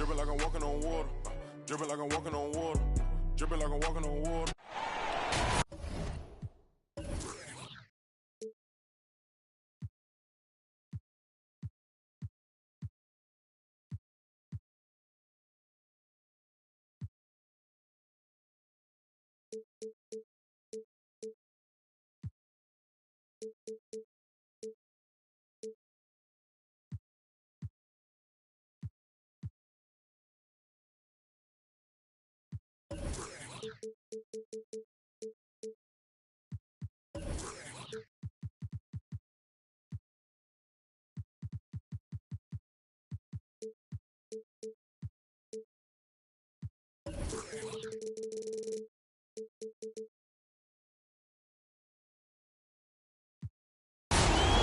Dripping like I'm walking on water. Dripping like I'm walking on water. Dripping like I'm walking on water.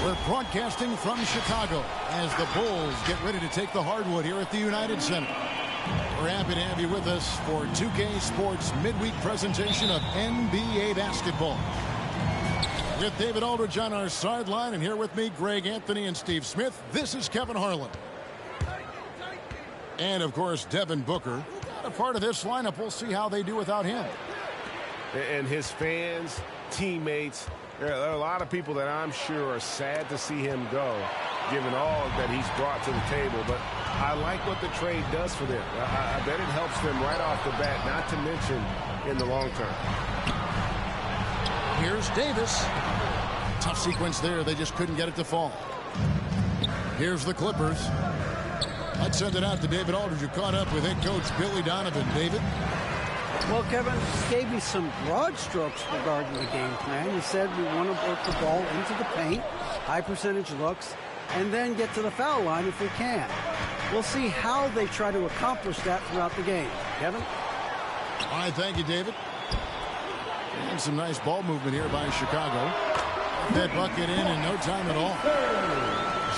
We're broadcasting from Chicago as the Bulls get ready to take the hardwood here at the United Center. We're happy to have you with us for 2K Sports midweek presentation of NBA basketball. With David Aldridge on our sideline, and here with me, Greg Anthony and Steve Smith, this is Kevin Harlan. And, of course, Devin Booker. A part of this lineup, we'll see how they do without him. And his fans, teammates, there are a lot of people that I'm sure are sad to see him go, given all that he's brought to the table. But I like what the trade does for them. I bet it helps them right off the bat, not to mention in the long term. Here's Davis. Tough sequence there. They just couldn't get it to fall. Here's the Clippers. I'd send it out to David Aldridge, who caught up with head coach Billy Donovan. David? Well, Kevin gave me some broad strokes regarding the game plan. He said we want to work the ball into the paint, high percentage looks, and then get to the foul line if we can. We'll see how they try to accomplish that throughout the game. Kevin? All right, thank you, David. And some nice ball movement here by Chicago. That bucket in no time at all.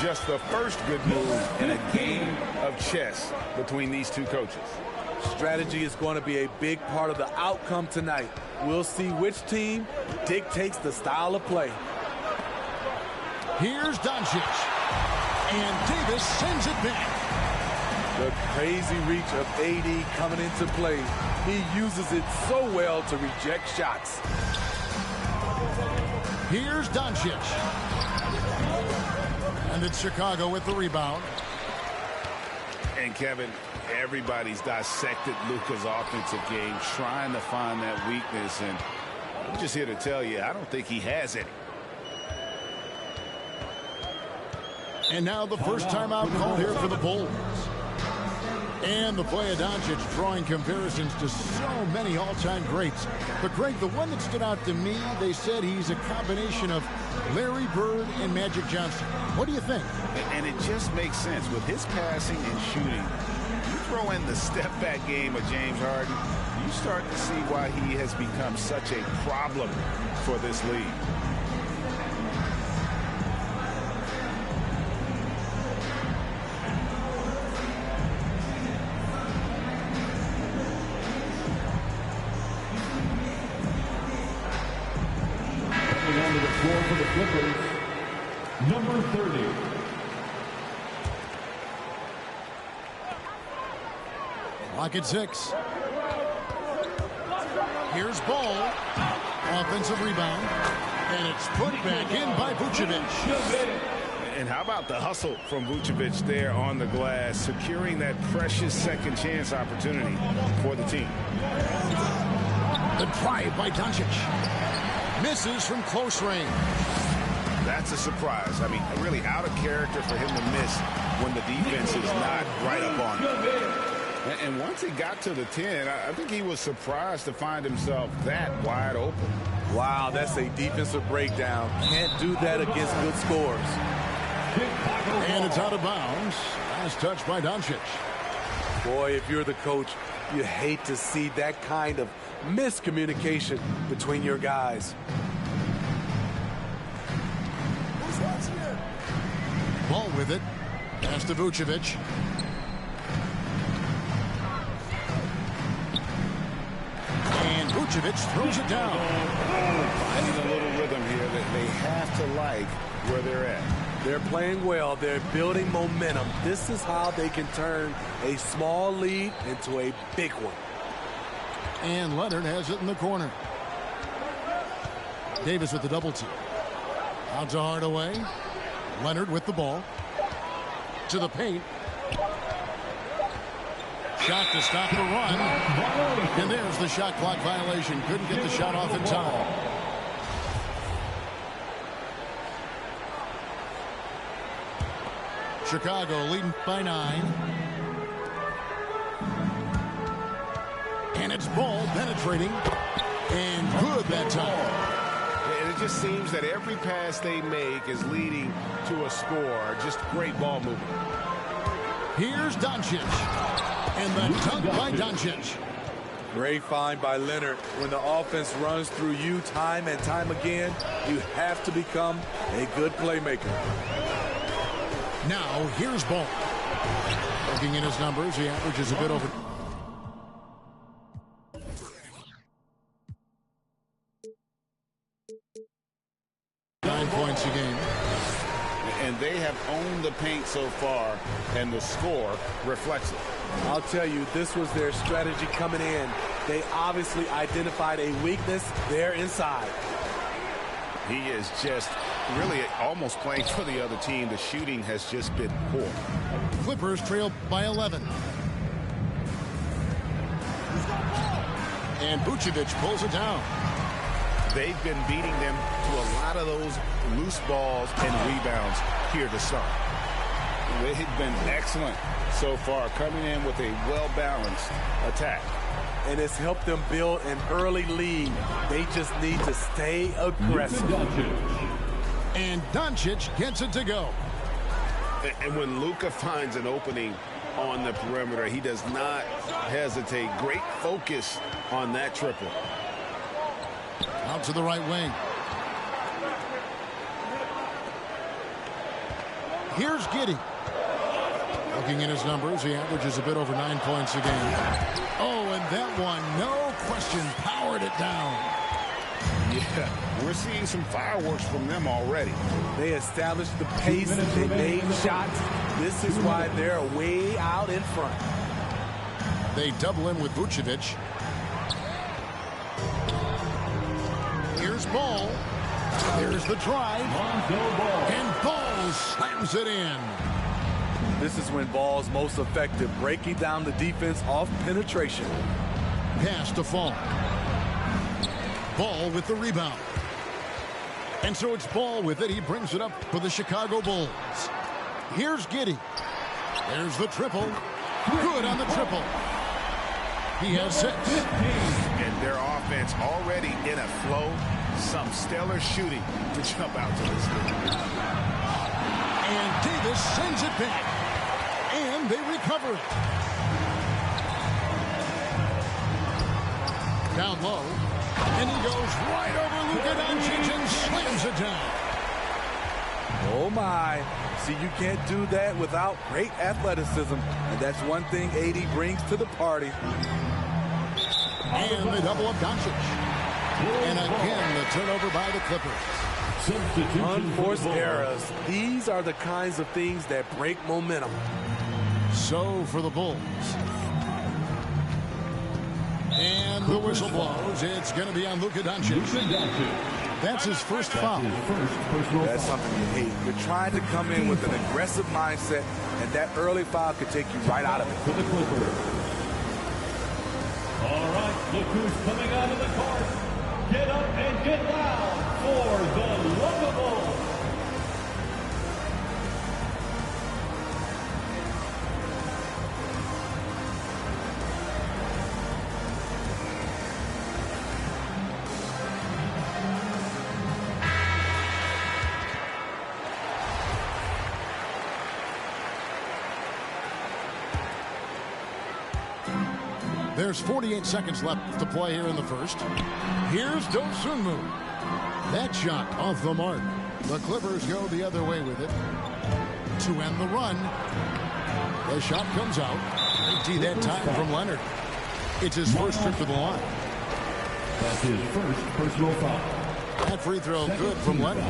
Just the first good move in a game of chess between these two coaches. Strategy is going to be a big part of the outcome tonight. We'll see which team dictates the style of play. Here's Doncic. And Davis sends it back. The crazy reach of AD coming into play. He uses it so well to reject shots. Here's Doncic. And it's Chicago with the rebound. And Kevin, everybody's dissected Luka's offensive game, trying to find that weakness. And I'm just here to tell you, I don't think he has any. And now the first timeout call here for the Bulls. And the play of Doncic drawing comparisons to so many all-time greats. But, Greg, the one that stood out to me, they said he's a combination of Larry Bird and Magic Johnson. What do you think? And it just makes sense. With his passing and shooting, you throw in the step-back game of James Harden, you start to see why he has become such a problem for this league. For the Clippers, number 30. Clock at 6. Here's Ball. Offensive rebound. And it's put back in by Vucevic. And how about the hustle from Vucevic there on the glass, securing that precious second chance opportunity for the team. The drive by Doncic. Misses from close range. That's a surprise. I mean, really out of character for him to miss when the defense is not right up on him. And once he got to the 10, I think he was surprised to find himself that wide open. Wow, that's a defensive breakdown. Can't do that against good scores. And it's out of bounds. Last touch by Doncic. Boy, if you're the coach, you hate to see that kind of miscommunication between your guys. Ball with it. Pass to Vucevic. And Vucevic throws it down. Finding a little rhythm here that they have to like where they're at. They're playing well. They're building momentum. This is how they can turn a small lead into a big one. And Leonard has it in the corner. Davis with the double team. Out to Hardaway. Leonard with the ball. To the paint. Shot to stop the run. And there's the shot clock violation. Couldn't get the shot off in time. Chicago leading by 9. And it's Ball penetrating. And good that time. And it just seems that every pass they make is leading to a score. Just great ball movement. Here's Doncic. And the dunk by Doncic. Great find by Leonard. When the offense runs through you time and time again, you have to become a good playmaker. Now, here's Ball. Looking at his numbers, he averages a bit over. Points a game. And they have owned the paint so far, and the score reflects it. I'll tell you, this was their strategy coming in. They obviously identified a weakness there inside. He is just really almost playing for the other team. The shooting has just been poor. Clippers trail by 11. And Vucevic pulls it down. They've been beating them to a lot of those loose balls and rebounds here to start. They've been excellent so far, coming in with a well-balanced attack. And it's helped them build an early lead. They just need to stay aggressive. And Doncic gets it to go. And when Luka finds an opening on the perimeter, he does not hesitate. Great focus on that triple. Out to the right wing. Here's Giddey. Looking at his numbers, he averages a bit over 9 points a game. Oh, and that one, no question, powered it down. Yeah, we're seeing some fireworks from them already. They established the pace, they made shots. This is why they're way out in front. They double in with Vucevic. Here's Ball. There's the drive. And Ball slams it in. This is when Ball's most effective, breaking down the defense off penetration. Pass to Fall. Ball with the rebound. And so it's Ball with it. He brings it up for the Chicago Bulls. Here's Giddey. There's the triple. Good on the triple. He has 6. And their offense already in a flow. Some stellar shooting to jump out to this lead. And Davis sends it back. And they recover it. Down low. And he goes right over Luka Doncic and slams it down. Oh, my. See, you can't do that without great athleticism. And that's one thing AD brings to the party. And they double up Doncic. And again, the turnover by the Clippers. Unforced errors. These are the kinds of things that break momentum. So for the Bulls. And the whistle blows. It's going to be on Luka Doncic. That's his first foul. That's something you hate. You're trying to come in with an aggressive mindset, and that early foul could take you right out of it. For the Clippers. All right, look who's coming out of the court. Get up and get loud for the Luka Bulls. There's 48 seconds left to play here in the first. Here's Dosunmu. That shot off the mark. The Clippers go the other way with it to end the run. The shot comes out. Empty that time from Leonard. It's his first trip to the line. That's his first personal foul. That free throw good from Leonard.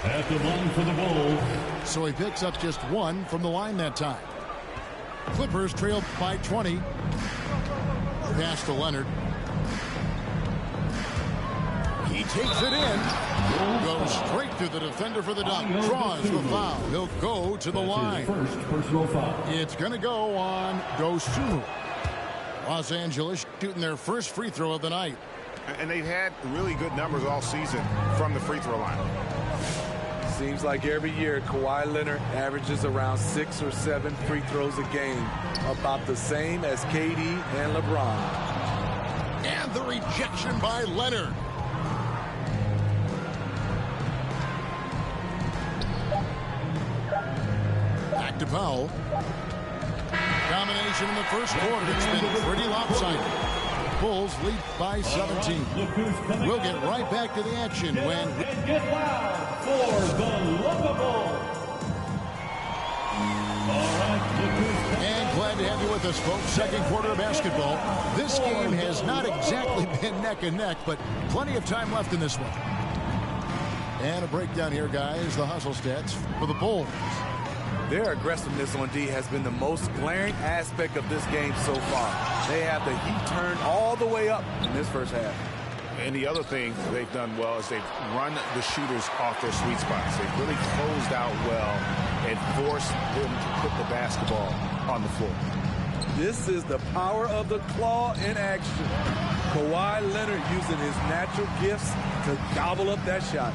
At the line for the Bulls. So he picks up just 1 from the line that time. Clippers trail by 20. Pass to Leonard. He takes it in. Goes straight to the defender for the dunk. Draws the foul. He'll go to the line. First personal foul. It's going to go on Dosunmu. Los Angeles shooting their first free throw of the night. And they've had really good numbers all season from the free throw line. Seems like every year Kawhi Leonard averages around 6 or 7 free throws a game, about the same as KD and LeBron. And the rejection by Leonard. Back to Powell. Domination in the first quarter. It's been pretty lopsided. Bulls lead by 17. We'll get right back to the action when... And get loud for the Lookable. And glad to have you with us, folks. Second quarter of basketball. This game has not exactly been neck and neck, but plenty of time left in this one. And a breakdown here, guys. The hustle stats for the Bulls. Their aggressiveness on D has been the most glaring aspect of this game so far. They have the heat turned all the way up in this first half. And the other thing they've done well is they've run the shooters off their sweet spots. They've really closed out well and forced them to put the basketball on the floor. This is the power of the claw in action. Kawhi Leonard using his natural gifts to gobble up that shot.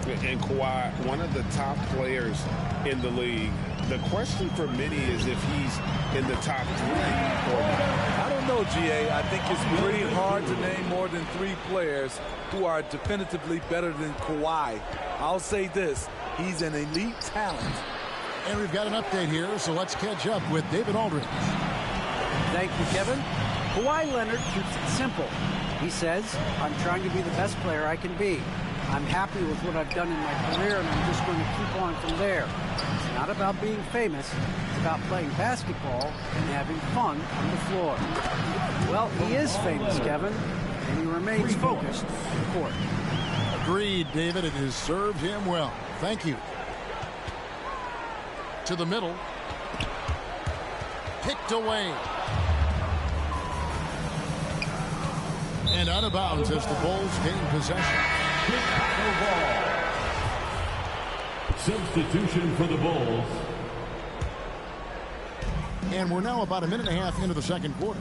And Kawhi, one of the top players in the league. The question for many is if he's in the top 3 or not. I don't know, GA. I think it's pretty hard to name more than 3 players who are definitively better than Kawhi. I'll say this, he's an elite talent. And we've got an update here, so let's catch up with David Aldridge. Thank you, Kevin. Kawhi Leonard keeps it simple. He says, I'm trying to be the best player I can be. I'm happy with what I've done in my career, and I'm just going to keep on from there. It's not about being famous. It's about playing basketball and having fun on the floor. Well, he is famous, Kevin, and he remains focused on the court. Agreed, David. It has served him well. Thank you. To the middle. Picked away. And out of bounds as the Bulls gain possession. Substitution for the Bulls. And we're now about a minute and a half into the second quarter.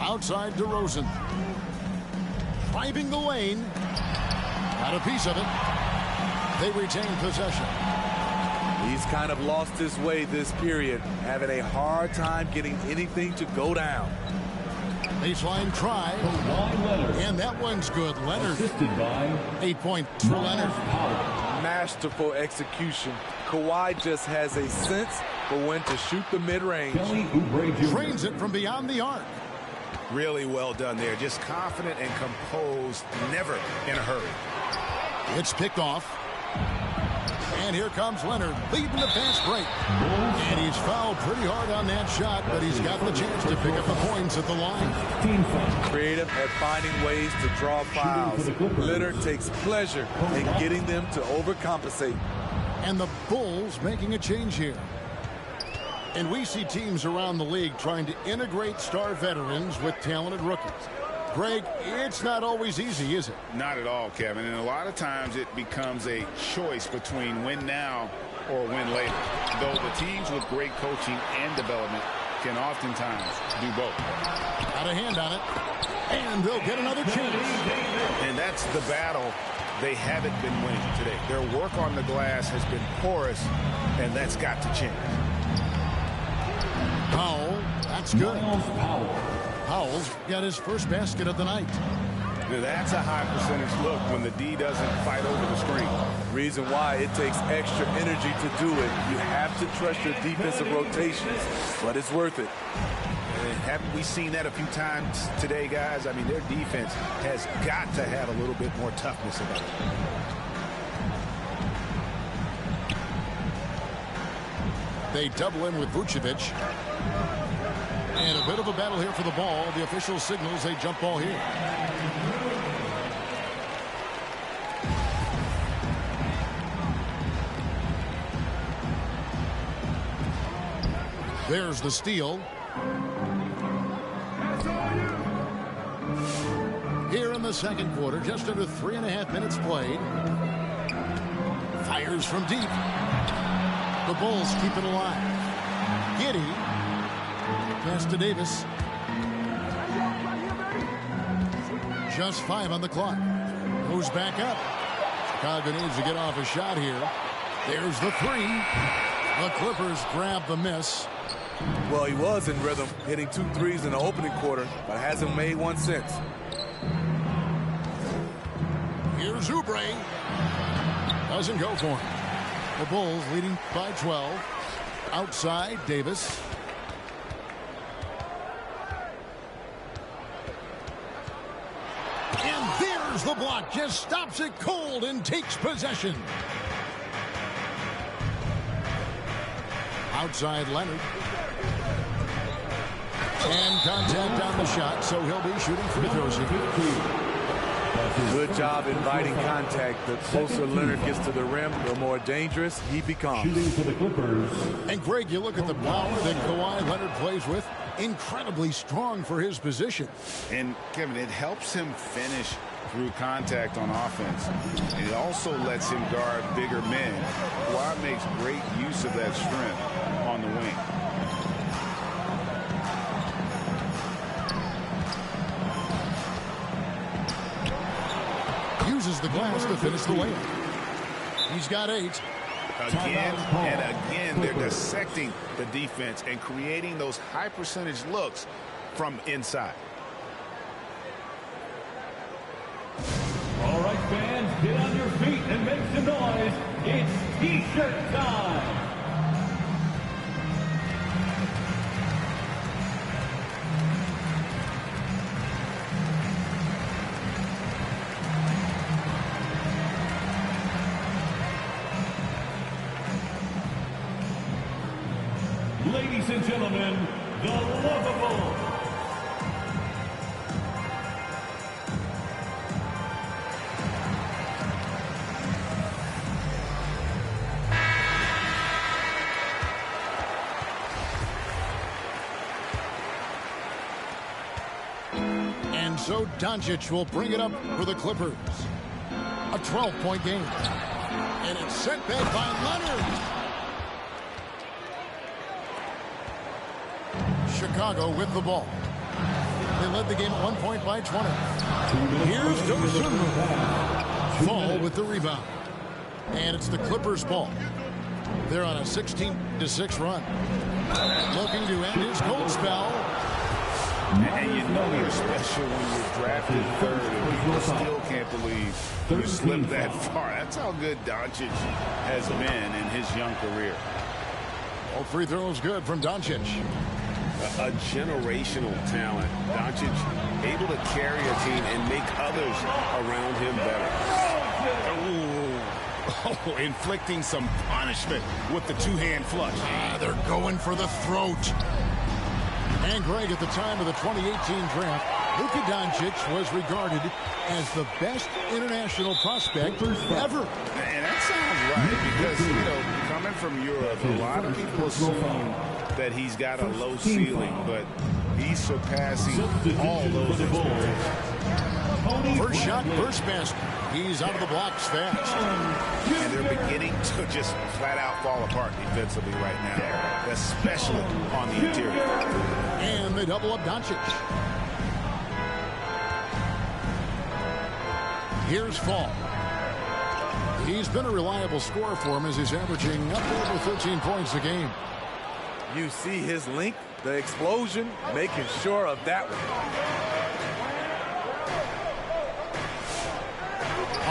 Outside DeRozan. Driving the lane. Got a piece of it. They retain possession. He's kind of lost his way this period, having a hard time getting anything to go down. Baseline try. And that one's good. Leonard. Assisted by 8 points for Leonard. Masterful execution. Kawhi just has a sense for when to shoot the mid-range. Kelly Oubre Jr. Trains it from beyond the arc. Really well done there. Just confident and composed, never in a hurry. It's picked off. And here comes Leonard, leading the fast break. And he's fouled pretty hard on that shot, but he's got the chance to pick up the points at the line. Creative at finding ways to draw fouls. Leonard takes pleasure in getting them to overcompensate. And the Bulls making a change here. And we see teams around the league trying to integrate star veterans with talented rookies. Greg, it's not always easy, is it? Not at all, Kevin. And a lot of times it becomes a choice between win now or win later. Though the teams with great coaching and development can oftentimes do both. Got a hand on it. And they'll get another chance. And that's the battle they haven't been winning today. Their work on the glass has been porous, and that's got to change. Powell, that's good. Powell's got his first basket of the night. Now that's a high percentage look when the D doesn't fight over the screen. Reason why it takes extra energy to do it. You have to trust your defensive rotations, but it's worth it. Haven't we seen that a few times today, guys? I mean, their defense has got to have a little bit more toughness about it. They double in with Vucevic. And a bit of a battle here for the ball. The official signals a jump ball here. There's the steal. Here in the second quarter, just under 3.5 minutes played. Fires from deep. The Bulls keep it alive. Giddey. Pass to Davis. Just 5 on the clock. Goes back up. Chicago needs to get off a shot here. There's the 3. The Clippers grab the miss. Well, he was in rhythm, hitting 2 threes in the opening quarter, but hasn't made one since. Here's Oubre. Doesn't go for him. The Bulls leading by 12. Outside, Davis. And there's the block. Just stops it cold and takes possession. Outside, Leonard. And contact on the shot, so he'll be shooting free throws here. Good job inviting contact. The closer Leonard gets to the rim, the more dangerous he becomes. Shooting for the Clippers. And Greg, you look at the power that Kawhi Leonard plays with. Incredibly strong for his position. And, Kevin, it helps him finish through contact on offense. It also lets him guard bigger men. Kawhi makes great use of that strength on the wing. Uses the glass to finish the layup. He's got 8. Again and again, they're dissecting the defense and creating those high percentage looks from inside. All right, fans, get on your feet and make some noise. It's T-shirt time. Ladies and gentlemen, the Lovable. And so Doncic will bring it up for the Clippers. A 12-point game. And it's sent back by Leonard. Chicago with the ball. They led the game at 1 point by 20. Here's Dosunmu. Fall with the rebound. And it's the Clippers' ball. They're on a 16-6 run. Looking to end his cold spell. And you know you're special when you're drafted third and people still can't believe you slipped that far. That's how good Doncic has been in his young career. All free throws good from Doncic. A generational talent. Doncic able to carry a team and make others around him better. Oh, inflicting some punishment with the two-hand flush. They're going for the throat. And Greg, at the time of the 2018 draft, Luka Doncic was regarded as the best international prospect ever. And that sounds right because, you know, coming from Europe, a lot of people assume that he's got a low ceiling, but he's surpassing all those expectations. First shot, first basket. He's out of the blocks fast. And they're beginning to just flat out fall apart defensively right now, especially on the interior. And they double up Doncic. Here's Fall. He's been a reliable scorer for him as he's averaging up over 13 points a game. You see his length, the explosion, making sure of that one.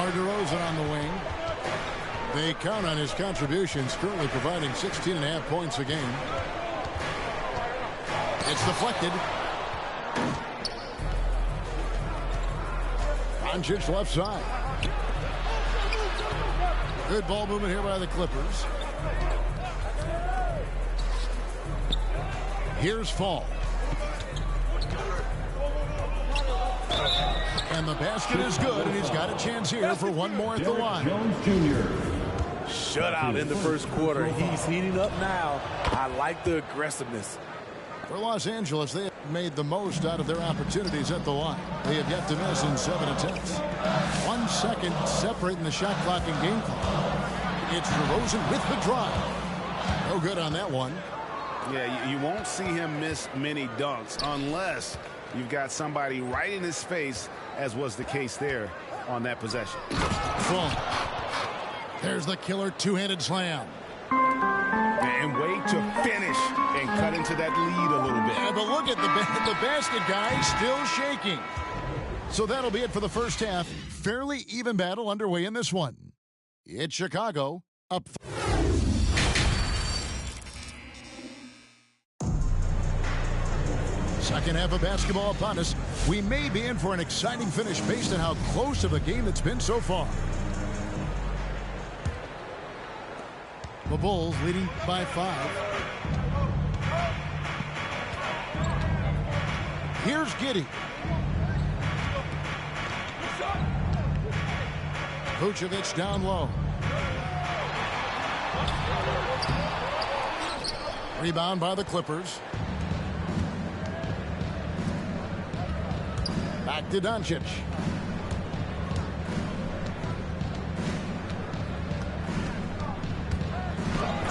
DeRozan on the wing. They count on his contributions, currently providing 16.5 points a game. It's deflected. Doncic left side. Good ball movement here by the Clippers. Here's Fall. And the basket is good, and he's got a chance here for one more at the line. Jones Jr. shutout in the first quarter. He's heating up now. I like the aggressiveness. For Los Angeles, they have made the most out of their opportunities at the line. They have yet to miss in 7 attempts. 1 second separating the shot clock and game clock. It's DeRozan with the drive. No good on that one. Yeah, you won't see him miss many dunks unless you've got somebody right in his face, as was the case there on that possession. Boom. There's the killer two-handed slam. And wait to finish and cut into that lead a little bit. Yeah, but look at the basket guy still shaking. So that'll be it for the first half. Fairly even battle underway in this one. It's Chicago up. Second half of basketball upon us. We may be in for an exciting finish based on how close of a game it's been so far. The Bulls leading by 5. Here's Giddey. Vucevic down low. Rebound by the Clippers. Back to Doncic.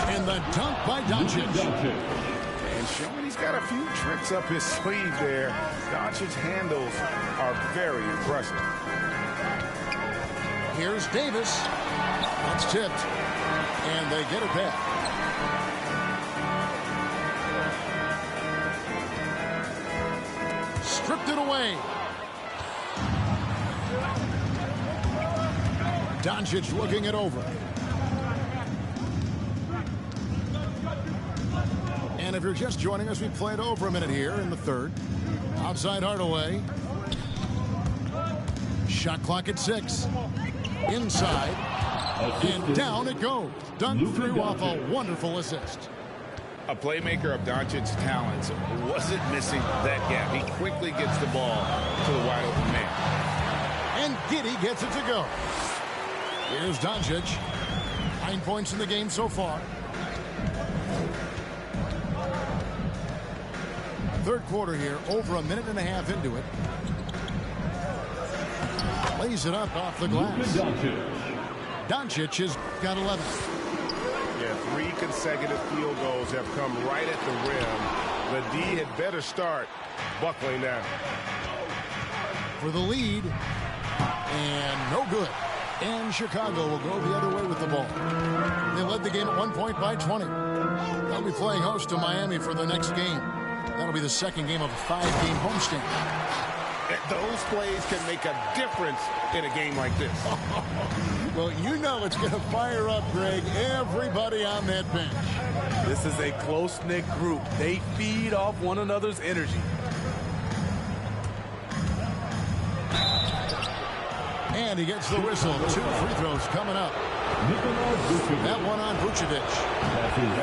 And the dunk by Doncic. And showing he's got a few tricks up his sleeve there. Doncic's handles are very impressive. Here's Davis. That's tipped. And they get it back. Stripped it away. Doncic looking it over. And if you're just joining us, we played over a minute here in the third. Outside Hardaway. Shot clock at 6. Inside. And down it goes. Dunk through off a wonderful assist. A playmaker of Doncic's talents wasn't missing that gap. He quickly gets the ball to the wide open man. And Giddey gets it to go. Here's Doncic. 9 points in the game so far. Third quarter here, over a minute and a half into it. Lays it up off the glass. Doncic has got 11. Yeah, 3 consecutive field goals have come right at the rim. The D had better start buckling down. For the lead. And no good. And Chicago will go the other way with the ball. They led the game at 1 point by 20. They'll be playing host to Miami for the next game. That'll be the second game of a 5-game homestand. Those plays can make a difference in a game like this. Well, you know it's going to fire up, Greg, everybody on that bench. This is a close-knit group. They feed off one another's energy. And he gets the whistle. 2 free throws coming up. That one on Vucevic.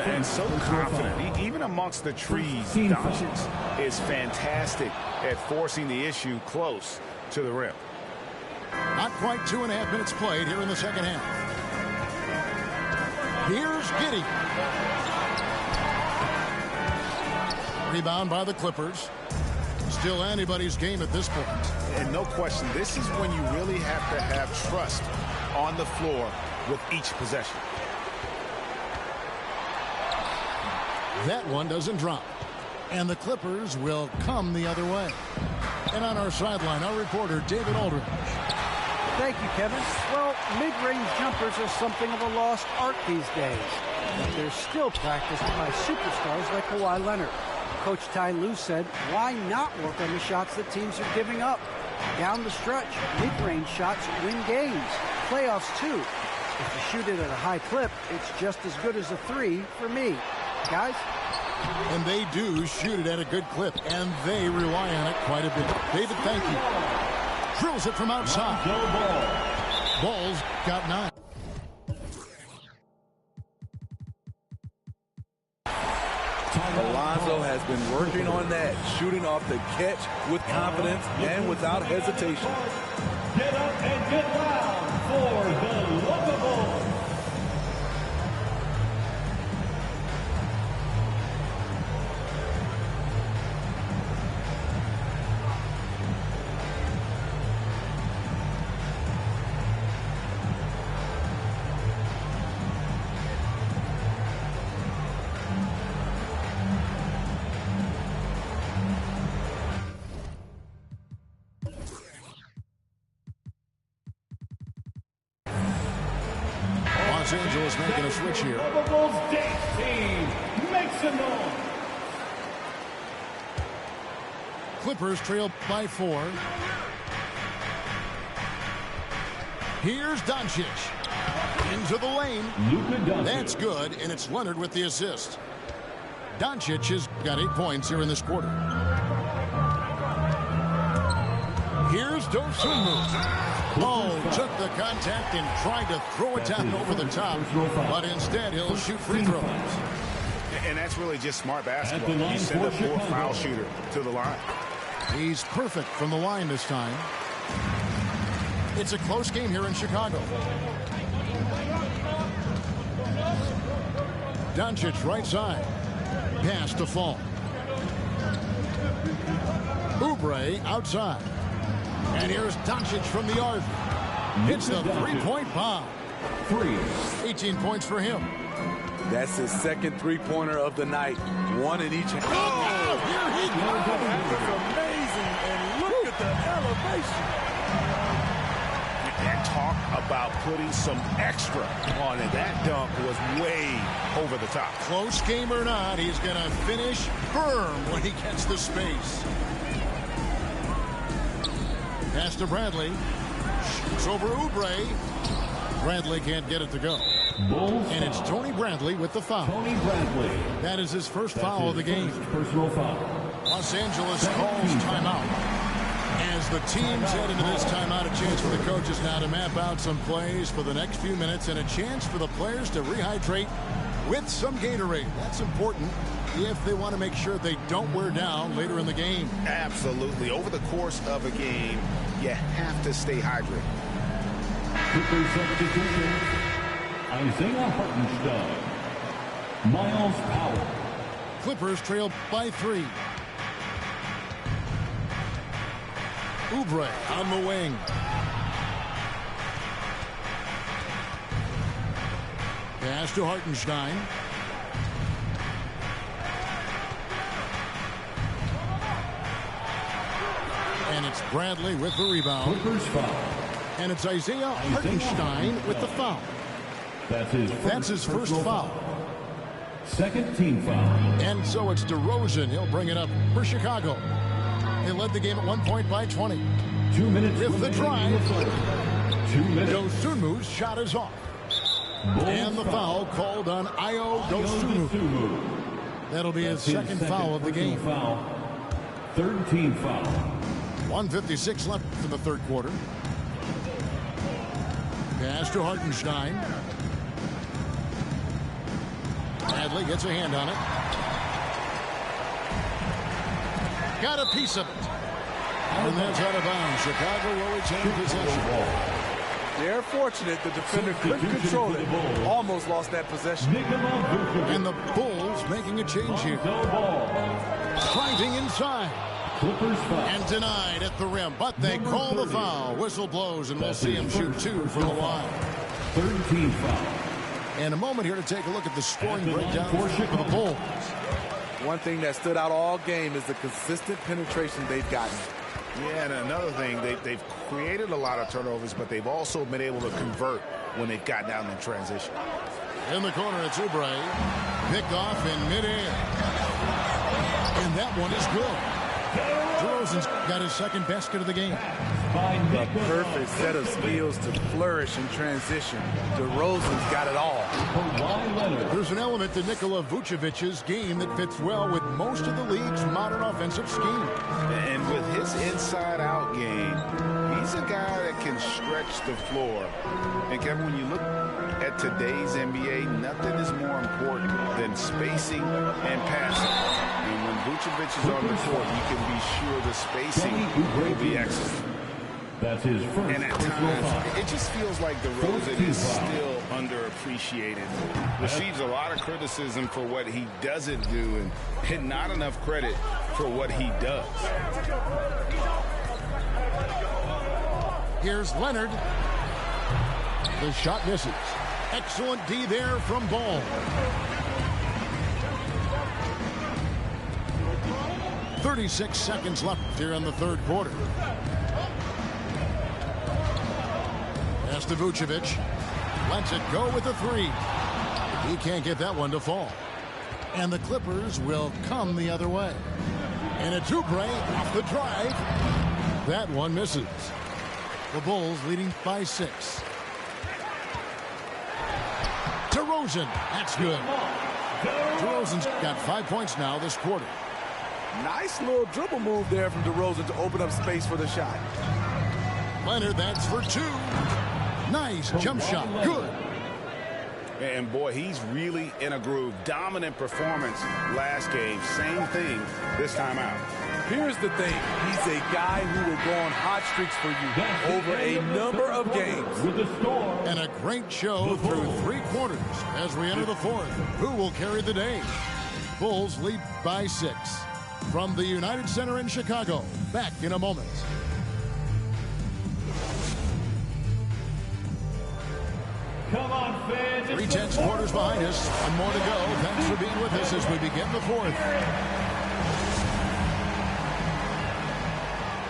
And so confident. Even amongst the trees, Doncic is fantastic at forcing the issue close to the rim. Not quite 2.5 minutes played here in the second half. Here's Giddey. Rebound by the Clippers. Still anybody's game at this point. And no question, this is when you really have to have trust on the floor with each possession. That one doesn't drop. And the Clippers will come the other way. And on our sideline, our reporter, David Aldridge. Thank you, Kevin. Well, mid-range jumpers are something of a lost art these days. But they're still practiced by superstars like Kawhi Leonard. Coach Ty Lue said, why not work on the shots that teams are giving up? Down the stretch, mid-range shots win games. Playoffs, too. If you shoot it at a high clip, it's just as good as a 3 for me. Guys? And they do shoot it at a good clip, and they rely on it quite a bit. David, thank you. Drills it from outside. Ball's got 9. Alonzo has been working on that, shooting off the catch with confidence and without hesitation. Get up and get loud for the Lumber Bulls. Los Angeles making a switch here. The Bulls dance team, make some noise. Clippers trail by 4. Here's Doncic. Into the lane. Luka Doncic. That's good, and it's Leonard with the assist. Doncic has got 8 points here in this quarter. Here's Dosunmu. Oh, took the contact and tried to throw it down over the top, but instead he'll shoot free throws. And that's really just smart basketball. You send a poor foul shooter to the line. He's perfect from the line this time. It's a close game here in Chicago. Doncic right side. Pass to Fall. Oubre outside. And here's Doncic from the arc. Hits the three-point bomb. 18 points for him. That's his second three-pointer of the night. One in each hand. Oh, here he goes. That was amazing. And look at the elevation. And talk about putting some extra on it. That dunk was way over the top. Close game or not, he's going to finish firm when he gets the space. Pass to Bradley. Shoots over Oubre. Bradley can't get it to go. And it's Tony Bradley with the foul. Tony Bradley. That is his first foul of the game. Personal foul. Los Angeles calls timeout. As the teams head into this timeout, a chance for the coaches now to map out some plays for the next few minutes and a chance for the players to rehydrate with some Gatorade. That's important if they want to make sure they don't wear down later in the game. Absolutely. Over the course of a game, you have to stay hydrated. Clippers substitution. Isaiah Hartenstein. Miles Powell. Clippers trail by 3. Oubre on the wing. Pass to Hartenstein. And it's Bradley with the rebound. Clippers foul. And it's Isaiah Hartenstein with the foul. That's his first foul. foul. Second team foul. And so it's DeRozan. He'll bring it up for Chicago. They led the game at 1 point by 20. 2 minutes With the drive. 2 minutes. Dosunmu's shot is off. And the foul called on Ayo Dosunmu. That'll be his second foul of the game. Foul. Third team foul. 1:56 left in the third quarter. Pass to Hartenstein. Bradley gets a hand on it. Got a piece of it. And that's out of bounds. Chicago will retain possession. They're fortunate the defender couldn't control it. Almost lost that possession. And the Bulls making a change here. Driving inside. And denied at the rim. But they call the foul. Whistle blows, and we'll see him shoot 2 from the line. Third team foul. And a moment here to take a look at the scoring breakdown for the Bulls. One thing that stood out all game is the consistent penetration they've gotten. Yeah, and another thing, they've created a lot of turnovers, but they've also been able to convert when they've got down in transition. In the corner, it's Oubre. Picked off in midair. And that one is good. DeRozan's got his second basket of the game. The perfect set of skills to flourish in transition. DeRozan's got it all. There's an element to Nikola Vucevic's game that fits well with most of the league's modern offensive scheme. And with his inside-out game, he's a guy that can stretch the floor. And Kevin, when you look at today's NBA, nothing is more important than spacing and passing. And when Vucevic is on the court, you can be sure the spacing will be excellent. That's his first. And at times, it just feels like DeRozan is still underappreciated. Receives a lot of criticism for what he doesn't do and not enough credit for what he does. Here's Leonard. The shot misses. Excellent D there from Ball. 36 seconds left here in the third quarter. Pass to Vucevic. lets it go with a three. He can't get that one to fall. And the Clippers will come the other way. And it's Oubre off the drive. That one misses. The Bulls leading by 6. DeRozan, that's good. DeRozan's got 5 points now this quarter. Nice little dribble move there from DeRozan to open up space for the shot. Leonard, that's for 2. Nice jump shot. Good. And boy, he's really in a groove. Dominant performance last game. Same thing this time out. Here's the thing. He's a guy who will go on hot streaks for you over a number of games. And a great show through 3 quarters as we enter the 4th. Who will carry the day? Bulls lead by 6. From the United Center in Chicago. Back in a moment. 3/10 quarters behind us. 1 more to go. Thanks for being with us as we begin the 4th.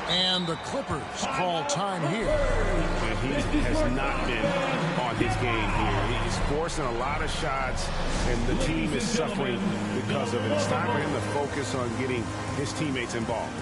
And the Clippers call time here. And he has not been on his game here. He's forcing a lot of shots, and the team is suffering because of it. It's time for him to focus on getting his teammates involved.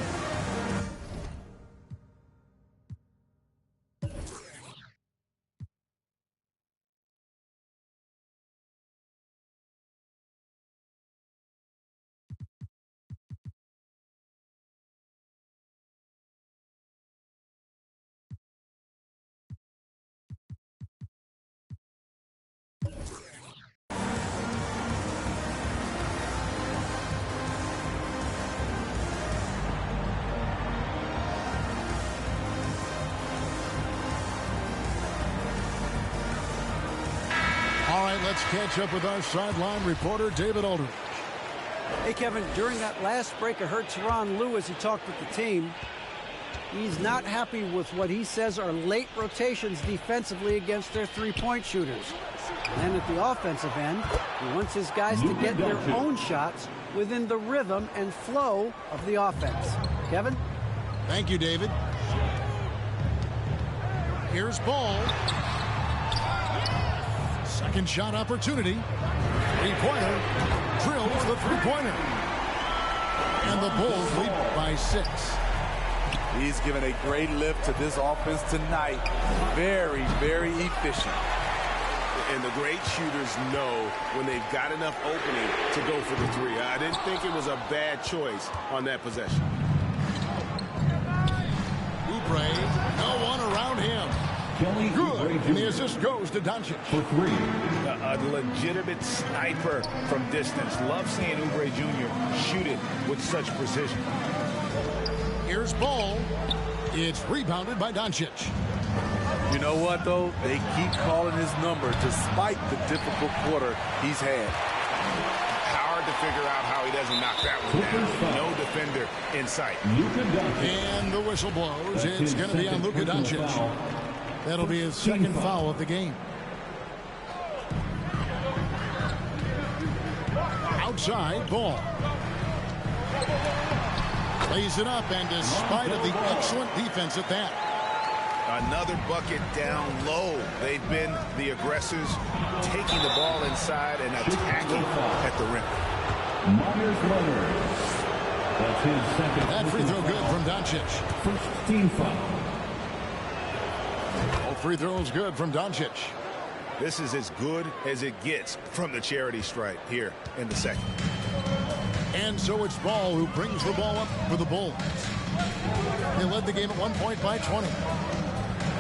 All right, let's catch up with our sideline reporter, David Aldridge. Hey, Kevin, during that last break, I heard Tyronn Lue as he talked with the team. He's not happy with what he says are late rotations defensively against their three-point shooters. And at the offensive end, he wants his guys to get their own shots within the rhythm and flow of the offense. Kevin? Thank you, David. Here's Ball. Second shot opportunity. Three-pointer. Drills the three-pointer. And the Bulls lead by 6. He's given a great lift to this offense tonight. Very, very efficient. And the great shooters know when they've got enough opening to go for the three. I didn't think it was a bad choice on that possession. Oubre, no one around him. Good, and the assist goes to Doncic. For 3. A legitimate sniper from distance. Love seeing Oubre Jr. shoot it with such precision. Here's Ball. It's rebounded by Doncic. You know what, though? They keep calling his number despite the difficult quarter he's had. Hard to figure out how he doesn't knock that one down. No defender in sight. And the whistle blows. It's going to be on Luka Doncic. That'll be his second foul of the game. Outside, Ball. Lays it up, and despite of the excellent defense at that. Another bucket down low. They've been the aggressors, taking the ball inside and attacking at the rim. Myers Leonard. That's his second. That free throw good from Doncic. First team foul. All free throws good from Doncic. This is as good as it gets from the charity stripe here in the second. And so it's Ball who brings the ball up for the Bulls. They led the game at 1 point by 20.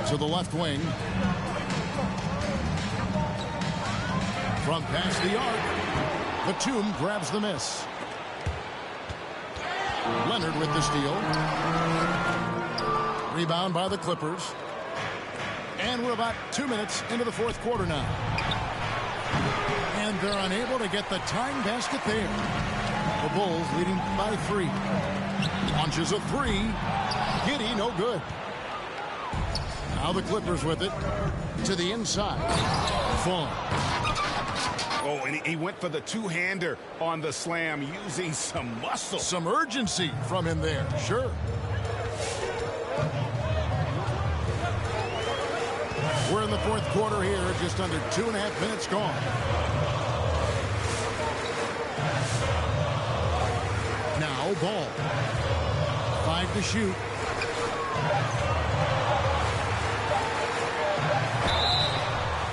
To the left wing. From past the arc. Batum grabs the miss. Leonard with the steal. Rebound by the Clippers. And we're about 2 minutes into the fourth quarter now. And they're unable to get the tying basket there. The Bulls leading by 3. Launches a 3. Giddey, no good. Now the Clippers with it. To the inside. Fulham. Oh, and he went for the two-hander on the slam, using some muscle. Some urgency from him there, sure. We're in the fourth quarter here, just under 2.5 minutes gone. Now Ball. 5 to shoot.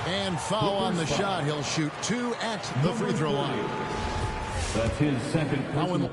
And foul on the shot. He'll shoot 2 at the free throw line. That's his second personal.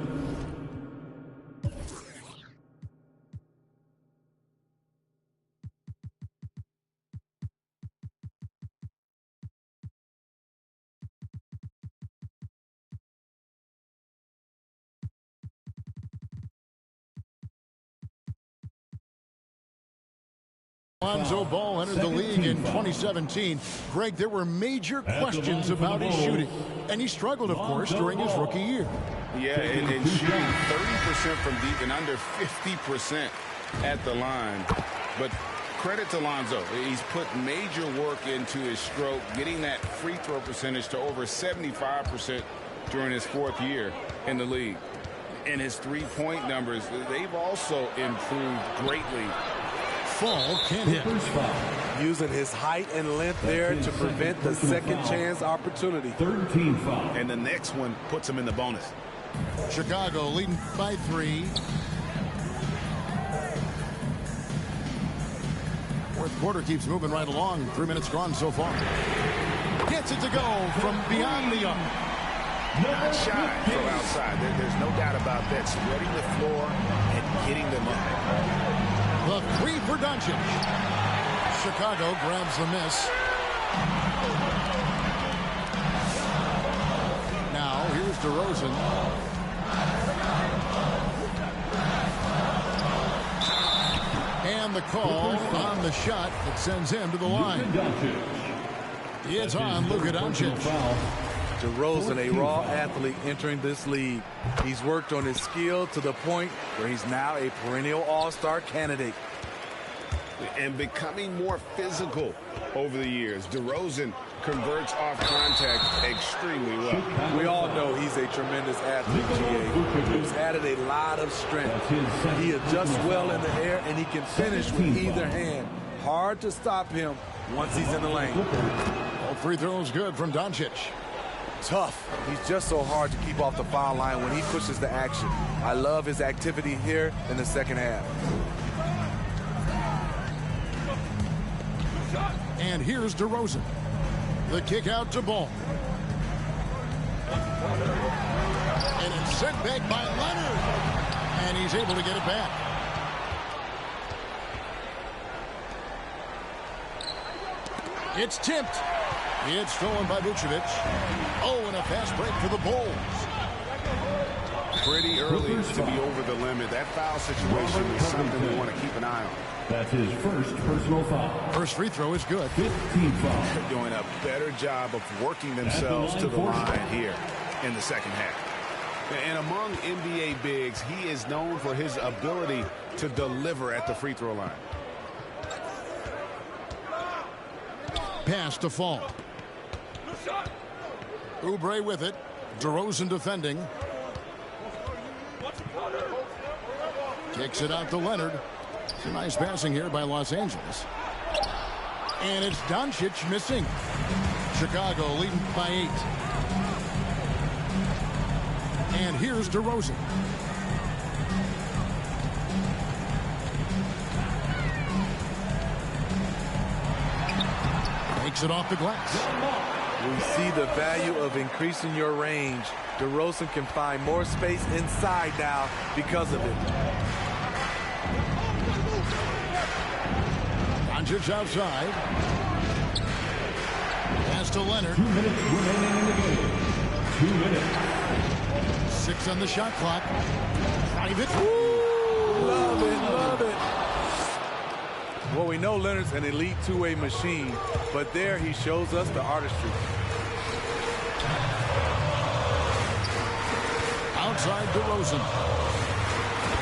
Lonzo Ball entered the league in 2017. Greg, there were major questions about his shooting, and he struggled, of course, during his rookie year. Yeah, and shooting 30% from deep and under 50% at the line. But credit to Lonzo. He's put major work into his stroke, getting that free throw percentage to over 75% during his 4th year in the league. And his three-point numbers, they've also improved greatly. Fall can't hit. Using his height and length there to prevent the second chance opportunity. 13 foul. And the next one puts him in the bonus. Chicago leading by 3. Fourth quarter keeps moving right along. 3 minutes gone so far. Gets it to go from beyond the arc. Not shy from outside. There's no doubt about that. Spreading the floor and getting them up. The 3 for Doncic. Chicago grabs the miss. Now here's DeRozan. And the call on the shot that sends him to the line. It's on Luka Doncic. DeRozan, a raw athlete entering this league. He's worked on his skill to the point where he's now a perennial all-star candidate. And becoming more physical over the years. DeRozan converts off contact extremely well. We all know he's a tremendous athlete, GA. He's added a lot of strength. He adjusts well in the air, and he can finish with either hand. Hard to stop him once he's in the lane. All free throws good from Doncic. Tough. He's just so hard to keep off the foul line when he pushes the action. I love his activity here in the second half. And here's DeRozan. The kick out to Ball. And it's sent back by Leonard. And he's able to get it back. It's tipped. It's stolen by Vucevic. Oh, and a fast break for the Bulls. Pretty early to be over the limit. That foul situation is something we want to keep an eye on. That's his first personal foul. First free throw is good. 15 foul. They're doing a better job of working themselves to the line here in the second half. And among NBA bigs, he is known for his ability to deliver at the free throw line. Pass to Fall. Oubre with it. DeRozan defending. Kicks it out to Leonard. It's a nice passing here by Los Angeles. And it's Doncic missing. Chicago leading by 8. And here's DeRozan. Takes it off the glass. We see the value of increasing your range. DeRozan can find more space inside now because of it. Doncic outside. Pass to Leonard. 2 minutes remaining in the game. 2 minutes. 6 on the shot clock. Private. Love it, love it. Well, we know Leonard's an elite two-way machine, but there he shows us the artistry. Outside DeRozan.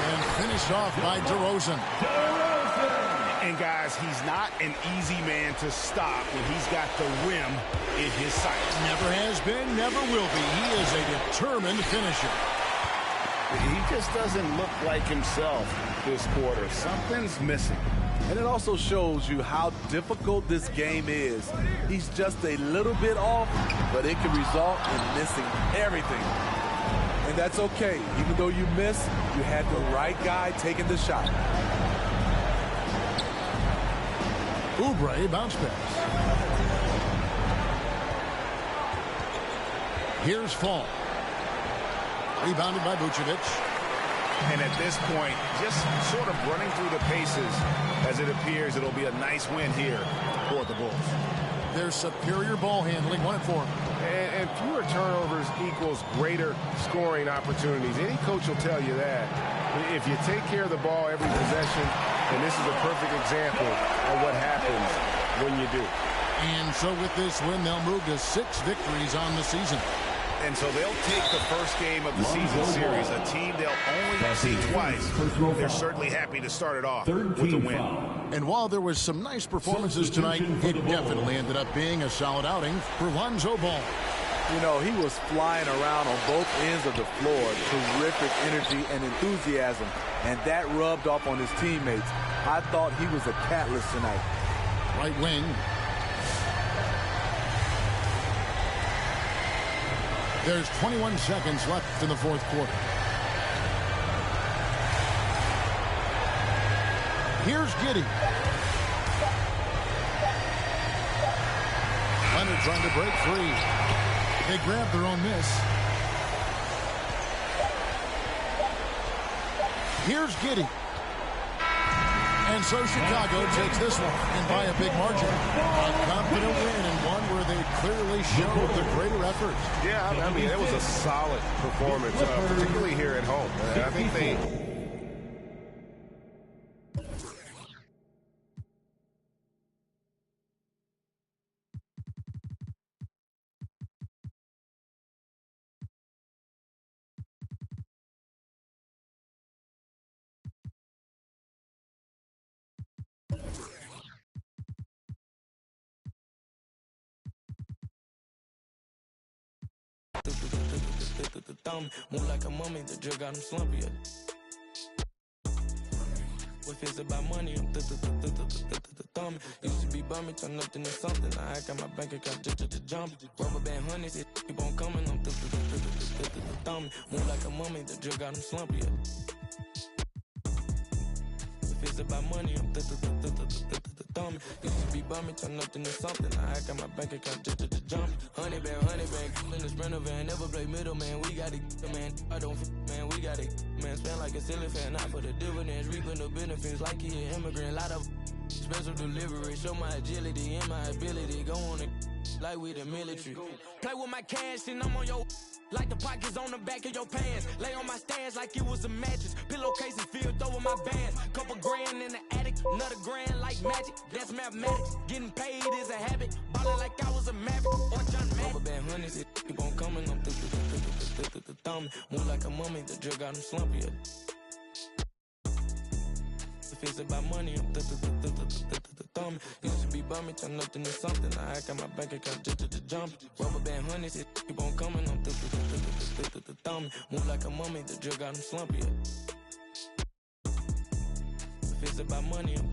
And finished off by DeRozan. And guys, he's not an easy man to stop when he's got the rim in his sights. Never has been, never will be. He is a determined finisher. He just doesn't look like himself this quarter. Something's missing. And it also shows you how difficult this game is. He's just a little bit off, but it can result in missing everything. And that's okay. Even though you miss, you had the right guy taking the shot. Oubre bounce pass. Here's Fall. Rebounded by Vucevic. And at this point, just sort of running through the paces as it appears it'll be a nice win here for the Bulls. Their superior ball handling, 1 and 4. And fewer turnovers equals greater scoring opportunities. Any coach will tell you that. If you take care of the ball every possession, and this is a perfect example of what happens when you do. And so with this win, they'll move to 6 victories on the season. And so they'll take the first game of the season series, a team they'll only see twice. They're certainly happy to start it off with a win. And while there was some nice performances tonight, it definitely ended up being a solid outing for Lonzo Ball. You know, he was flying around on both ends of the floor. Terrific energy and enthusiasm. And that rubbed off on his teammates. I thought he was a catalyst tonight. Right wing. There's 21 seconds left in the fourth quarter. Here's Giddey. Leonard trying to break free. They grab their own miss. Here's Giddey. And so Chicago takes this one, and by a big margin. A confident win, and one where they clearly showed the greater effort. Yeah, I mean, it was a solid performance, particularly here at home. I think they... Move like a mummy, the drug got him slumpy. If it's about money, I'm thumb. Used to be bumming, turn nothing to something. I got my bank account just jump. Rubber band honeys, it keep on coming. I'm thumb. Move like a mummy, the drug got him slumpy. If it's about money, I'm thumb. Used to be bumming, turn nothing to something. I got my bank account just jump. Honey band, in the Sprinter van, never play middleman. We got it, man. I don't, man. We got it, man. Spend like a ceiling fan, not for the dividends, reaping the benefits like he an immigrant. Lot of special delivery, show my agility and my ability. Go on it like we the military. Play with my cash and I'm on your. Like the pockets on the back of your pants. Lay on my stands like it was a mattress. Pillowcases filled over my bands. Couple grand in the attic, another grand like magic. That's mathematics. Getting paid is a habit. Ballin' like I was a maverick or John Madden. Rubber band honeys, it keep on coming. I'm thumb. Move like a mummy, the drug got him slumpy. If it's about money, I'm thumb. Used to be bumming, turn nothing to something. I got my bank account just jump. Rubber band honeys, it keep on coming. I'm thumb. Move like a mummy, the drug got him slumpy. If it's about money, I'm